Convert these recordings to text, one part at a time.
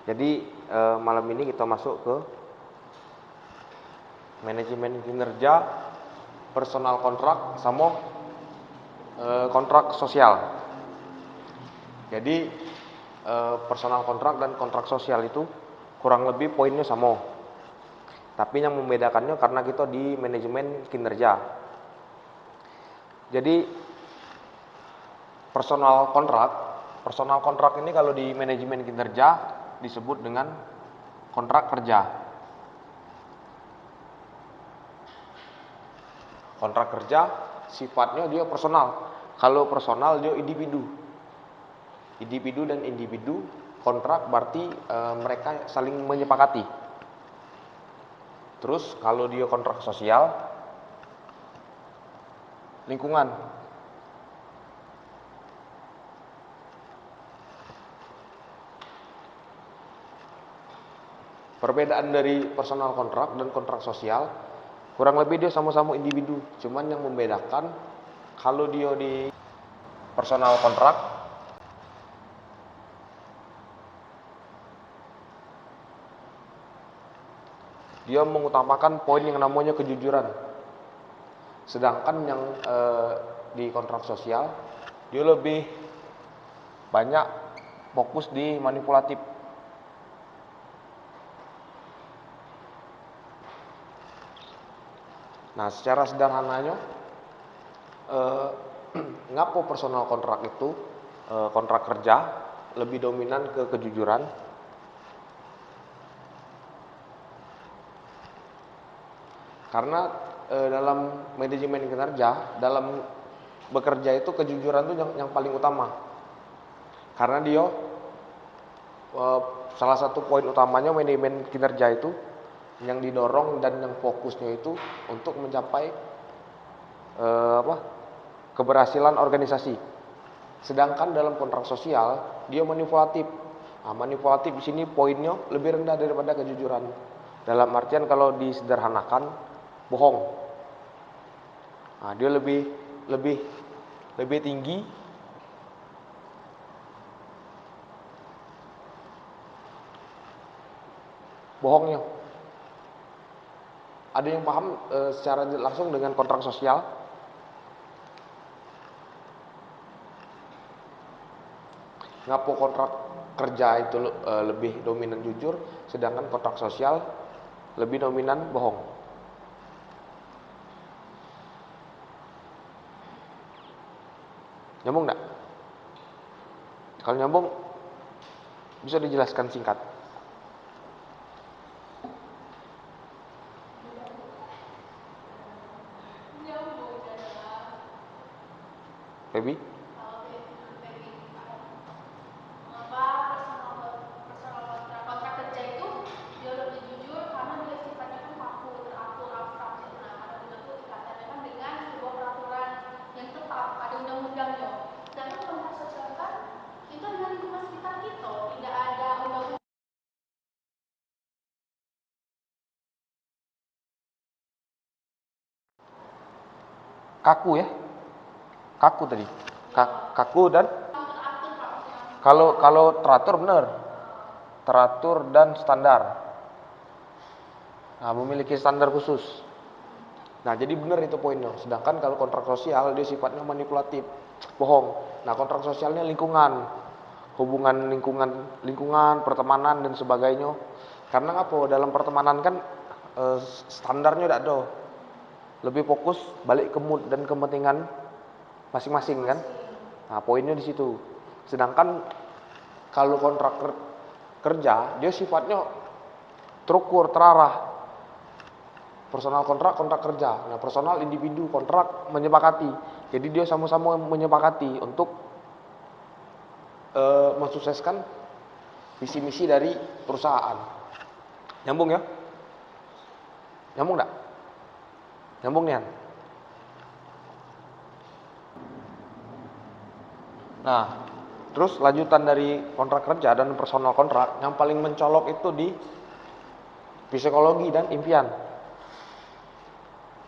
Jadi malam ini kita masuk ke manajemen kinerja, personal kontrak, sama kontrak sosial. Jadi personal kontrak dan kontrak sosial itu kurang lebih poinnya sama. Tapi yang membedakannya karena kita di manajemen kinerja. Jadi personal kontrak ini kalau di manajemen kinerja disebut dengan kontrak kerja. Kontrak kerja sifatnya dia personal. Kalau personal dia individu. Individu dan individu kontrak berarti mereka saling menyepakati. Terus kalau dia kontrak sosial lingkungan. Perbedaan dari personal kontrak dan kontrak sosial kurang lebih dia sama-sama individu. Cuman yang membedakan kalau dia di personal kontrak dia mengutamakan poin yang namanya kejujuran. Sedangkan yang di kontrak sosial dia lebih banyak fokus di manipulatif. Nah, secara sederhananya ngapa personal kontrak itu kontrak kerja lebih dominan ke kejujuran? Karena dalam manajemen kinerja, dalam bekerja itu kejujuran itu yang paling utama. Karena dia salah satu poin utamanya manajemen kinerja itu yang didorong dan yang fokusnya itu untuk mencapai keberhasilan organisasi. Sedangkan dalam kontrak sosial dia manipulatif. Nah, manipulatif di sini poinnya lebih rendah daripada kejujuran. Dalam artian kalau disederhanakan bohong. Nah, dia lebih tinggi bohongnya. Ada yang paham secara langsung dengan kontrak sosial? Ngapa kontrak kerja itu lebih dominan jujur, sedangkan kontrak sosial lebih dominan bohong? Nyambung enggak? Kalau nyambung bisa dijelaskan singkat. Baby? Kontrak kerja itu dia lebih jujur karena dia sifatnya kan kaku, teratur, abstrak gitu. Nah, karena dia tuh kaitannya kan dengan sebuah peraturan yang tetap, ada undang-undangnya. Sedangkan kontrak sosial kan itu dengan lingkungan sekitar kita, tidak ada undang-undang. Kaku ya? Kaku tadi. Kaku dan kalau teratur benar. Teratur dan standar. Nah, memiliki standar khusus. Nah, jadi benar itu poinnya. Sedangkan kalau kontrak sosial dia sifatnya manipulatif, bohong. Nah, kontrak sosialnya lingkungan, hubungan lingkungan, pertemanan dan sebagainya. Karena apa? Dalam pertemanan kan standarnya tidak ada. Lebih fokus balik ke mood dan kepentingan masing-masing kan. Nah, poinnya di situ. Sedangkan kalau kontrak kerja dia sifatnya terukur, terarah. Personal kontrak kerja. Nah, personal individu, kontrak menyepakati. Jadi dia sama-sama menyepakati untuk mensukseskan visi misi dari perusahaan. Nyambung ya? Nyambung enggak? Nyambung nih. Nah, terus lanjutan dari kontrak kerja dan personal kontrak yang paling mencolok itu di psikologi dan impian.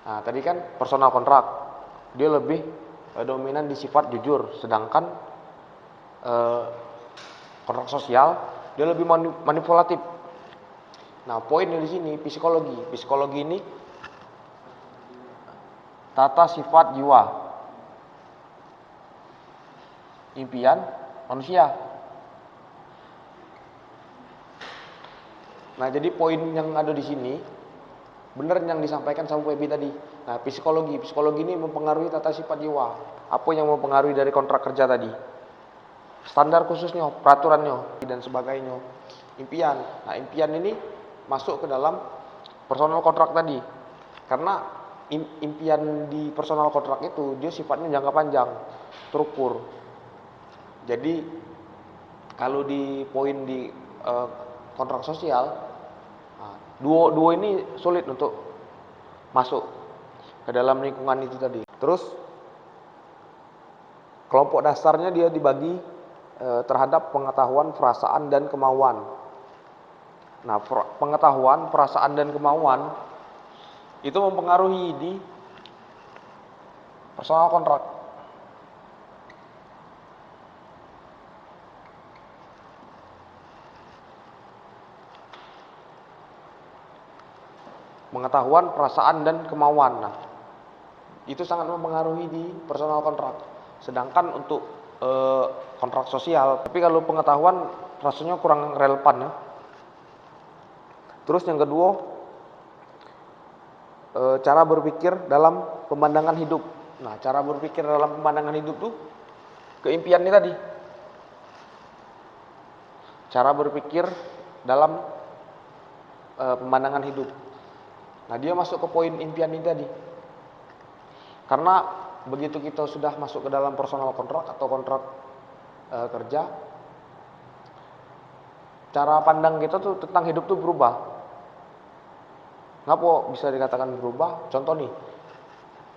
Nah, tadi kan personal kontrak dia lebih dominan di sifat jujur, sedangkan kontrak sosial dia lebih manipulatif. Nah, poinnya di sini psikologi. Psikologi ini tata sifat jiwa, impian manusia. Nah, jadi poin yang ada di sini benar yang disampaikan sama Febi tadi. Nah, psikologi ini mempengaruhi tata sifat jiwa. Apa yang mempengaruhi dari kontrak kerja tadi? Standar khususnya, peraturannya, dan sebagainya. Impian. Nah, impian ini masuk ke dalam personal kontrak tadi. Karena impian di personal kontrak itu dia sifatnya jangka panjang, terukur. Jadi kalau di poin di kontrak sosial, duo ini sulit untuk masuk ke dalam lingkungan itu tadi. Terus kelompok dasarnya dia dibagi terhadap pengetahuan, perasaan, dan kemauan. Nah, pengetahuan, perasaan, dan kemauan itu mempengaruhi di personal kontrak. Pengetahuan, perasaan, dan kemauan. Nah, itu sangat mempengaruhi di personal kontrak. Sedangkan untuk kontrak sosial, tapi kalau pengetahuan rasanya kurang relevan ya. Terus yang kedua, cara berpikir dalam pemandangan hidup. Nah, cara berpikir dalam pemandangan hidup tuh keimpian ini tadi. Cara berpikir dalam pemandangan hidup. Nah, dia masuk ke poin impian ini tadi. Karena begitu kita sudah masuk ke dalam personal kontrak atau kontrak kerja, cara pandang kita tuh tentang hidup tuh berubah. Ngapa bisa dikatakan berubah? Contoh nih,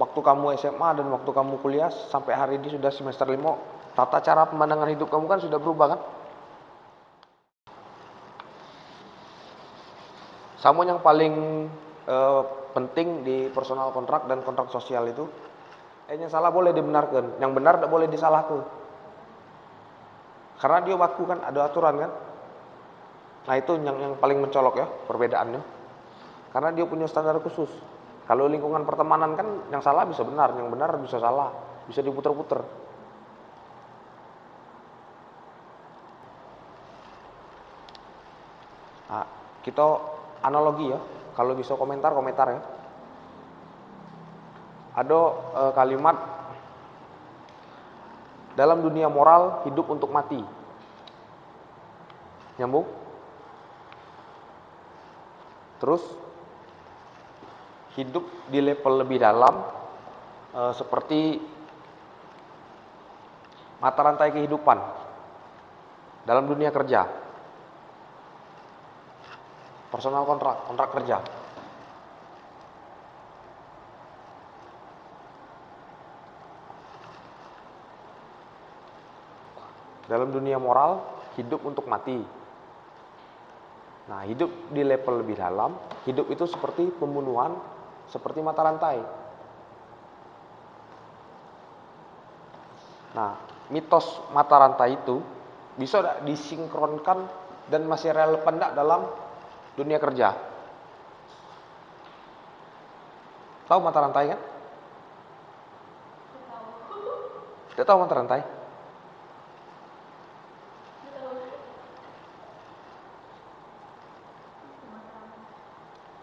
waktu kamu SMA dan waktu kamu kuliah sampai hari ini sudah semester 5, tata cara pemandangan hidup kamu kan sudah berubah kan? Sama yang paling penting di personal kontrak dan kontrak sosial itu, yang salah boleh dibenarkan, yang benar tidak boleh disalahkan. Karena dia baku kan, ada aturan kan? Nah, itu yang paling mencolok ya perbedaannya. Karena dia punya standar khusus. Kalau lingkungan pertemanan kan yang salah bisa benar, yang benar bisa salah, bisa diputer-puter. Nah, kita analogi ya. Kalau bisa komentar ya. Ada kalimat dalam dunia moral hidup untuk mati. Nyambung? Terus hidup di level lebih dalam seperti mata rantai kehidupan dalam dunia kerja. Personal kontrak kerja. Dalam dunia moral hidup untuk mati. Nah, hidup di level lebih dalam, hidup itu seperti pembunuhan, seperti mata rantai. Nah, mitos mata rantai itu bisa disinkronkan dan masih relevan dalam dunia kerja. Tahu mata rantai kan? Tidak tahu mata rantai?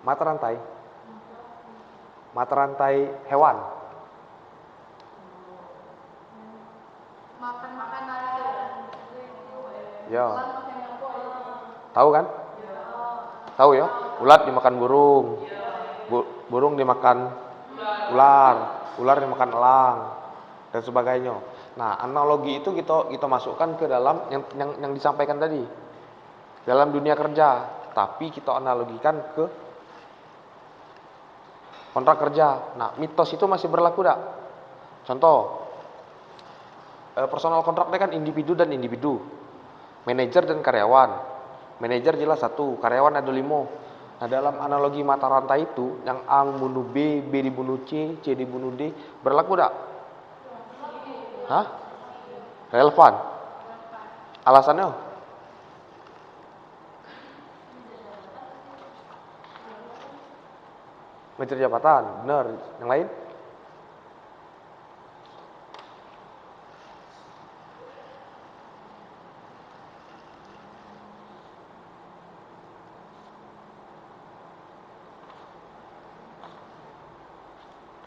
Mata rantai. Mata rantai hewan. Makan Ya. Tahu kan? Tahu ya? Ulat dimakan burung. Burung dimakan ular, ular dimakan elang dan sebagainya. Nah, analogi itu kita masukkan ke dalam yang disampaikan tadi. Dalam dunia kerja, tapi kita analogikan ke kontrak kerja. Nah, mitos itu masih berlaku tak? Contoh, personal kontraknya kan individu dan individu, manajer dan karyawan. Manajer jelas satu, karyawan ada 5. Nah, dalam analogi mata rantai itu, yang A membunuh B, B dibunuh C, C dibunuh D, berlaku tak? Hah? Relevan? Alasannya? Menteri jabatan, benar. Yang lain?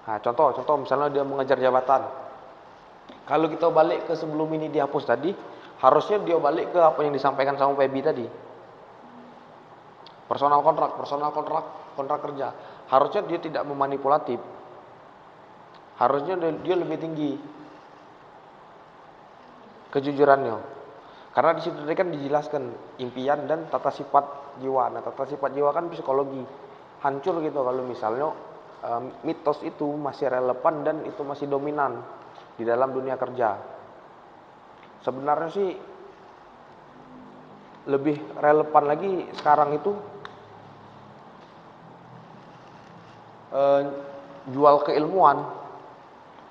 Nah, contoh misalnya dia mengejar jabatan. Kalau kita balik ke sebelum ini dihapus tadi, harusnya dia balik ke apa yang disampaikan sama Febi tadi. Personal kontrak kerja. Harusnya dia tidak memanipulatif. Harusnya dia lebih tinggi kejujurannya. Karena di situ tadi kan dijelaskan impian dan tata sifat jiwa. Nah, tata sifat jiwa kan psikologi. Hancur gitu kalau misalnya mitos itu masih relevan dan itu masih dominan di dalam dunia kerja. Sebenarnya sih lebih relevan lagi sekarang itu jual keilmuan,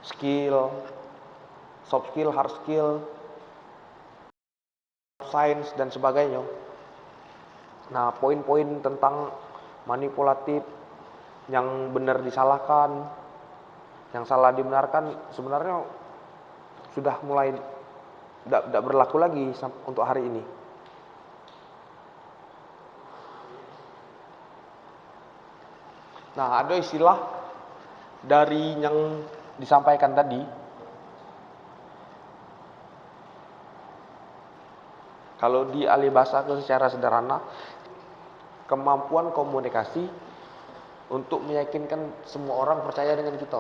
skill, soft skill, hard skill, sains dan sebagainya. Nah, poin-poin tentang manipulatif, yang benar disalahkan, yang salah dibenarkan, sebenarnya sudah mulai tidak berlaku lagi untuk hari ini. Nah, ada istilah dari yang disampaikan tadi. Kalau dialih bahasa secara sederhana, kemampuan komunikasi untuk meyakinkan semua orang percaya dengan kita.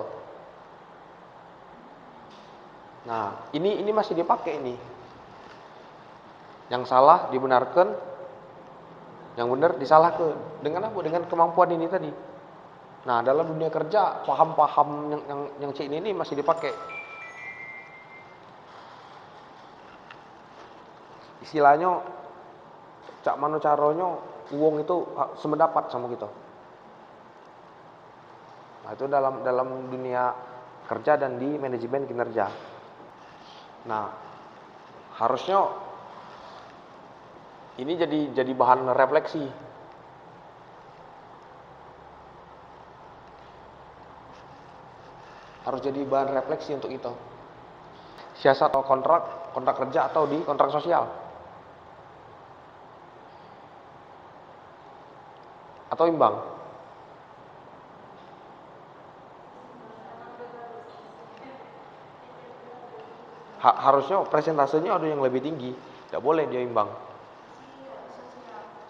Nah, ini masih dipakai ini. Yang salah dibenarkan, yang benar disalahkan. Dengan apa? Dengan kemampuan ini tadi. Nah, dalam dunia kerja, paham-paham yang C ini masih dipakai. Istilahnya, cak mano caronyo, uang itu semendapat sama kita. Nah, itu dalam dunia kerja dan di manajemen kinerja. Nah, harusnya ini jadi bahan refleksi. Harus jadi bahan refleksi untuk itu. Siasat atau kontrak kerja atau di kontrak sosial. Atau imbang. Harusnya presentasenya ada yang lebih tinggi. Tidak boleh dia imbang.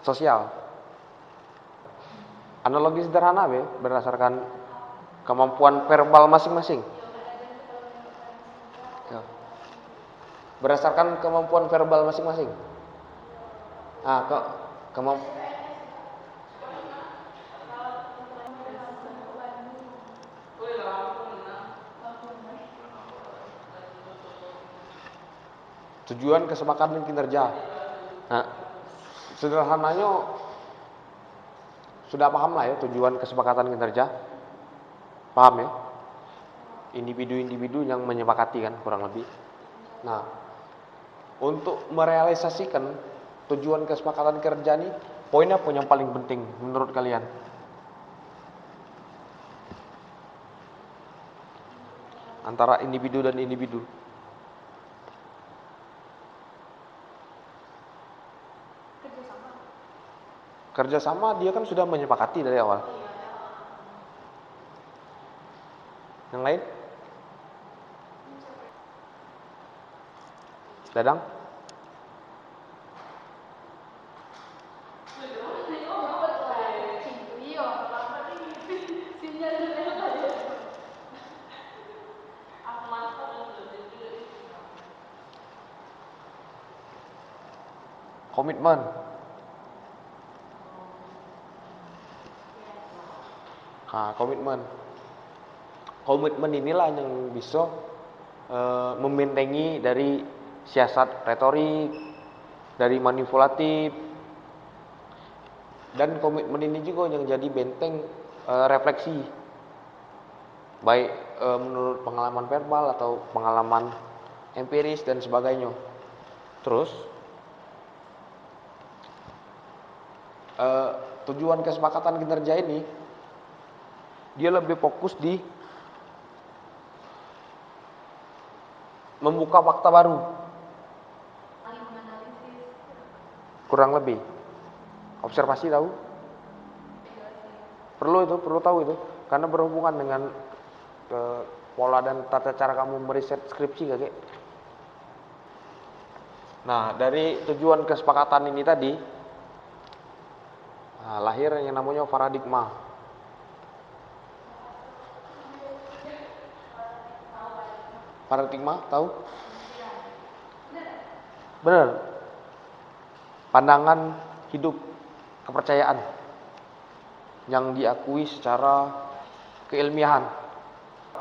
Sosial. Analogi sederhana berdasarkan kemampuan verbal masing-masing. Berdasarkan kemampuan verbal masing-masing. Nah, tujuan kesepakatan kinerja. Nah, sederhananya sudah paham lah ya tujuan kesepakatan kinerja. Paham ya? Individu-individu yang menyepakati kan kurang lebih. Nah, untuk merealisasikan tujuan kesepakatan kerja nih, poin apa yang paling penting menurut kalian? Antara individu dan individu. Kerjasama dia kan sudah menyepakati dari awal. Yang lain? Dadang? Komitmen. Nah, komitmen inilah yang bisa membentengi dari siasat retorik, dari manipulatif, dan komitmen ini juga yang jadi benteng refleksi, baik menurut pengalaman verbal atau pengalaman empiris dan sebagainya. Terus tujuan kesepakatan kinerja ini Dia lebih fokus di membuka fakta baru. Kurang lebih. Observasi tahu? Perlu tahu itu. Karena berhubungan dengan pola dan tata cara kamu meriset skripsi gak, Kek? Nah, dari tujuan kesepakatan ini tadi, lahir yang namanya paradigma. Paradigma, tahu? Benar. Pandangan hidup, kepercayaan yang diakui secara keilmiahan.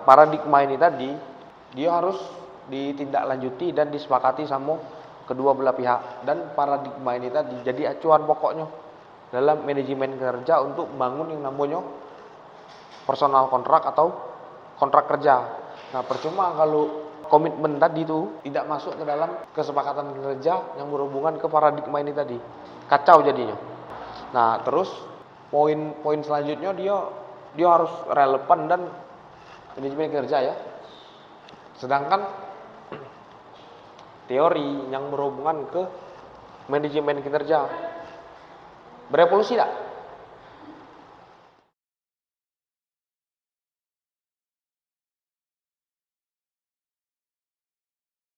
Paradigma ini tadi, dia harus ditindaklanjuti dan disepakati sama kedua belah pihak. Dan paradigma ini tadi jadi acuan pokoknya dalam manajemen kerja untuk membangun yang namanya personal kontrak atau kontrak kerja. Nah, percuma kalau komitmen tadi itu tidak masuk ke dalam kesepakatan kerja yang berhubungan ke paradigma ini tadi. Kacau jadinya. Nah, terus poin-poin selanjutnya dia harus relevan dan manajemen kerja ya. Sedangkan teori yang berhubungan ke manajemen kinerja berevolusi tak?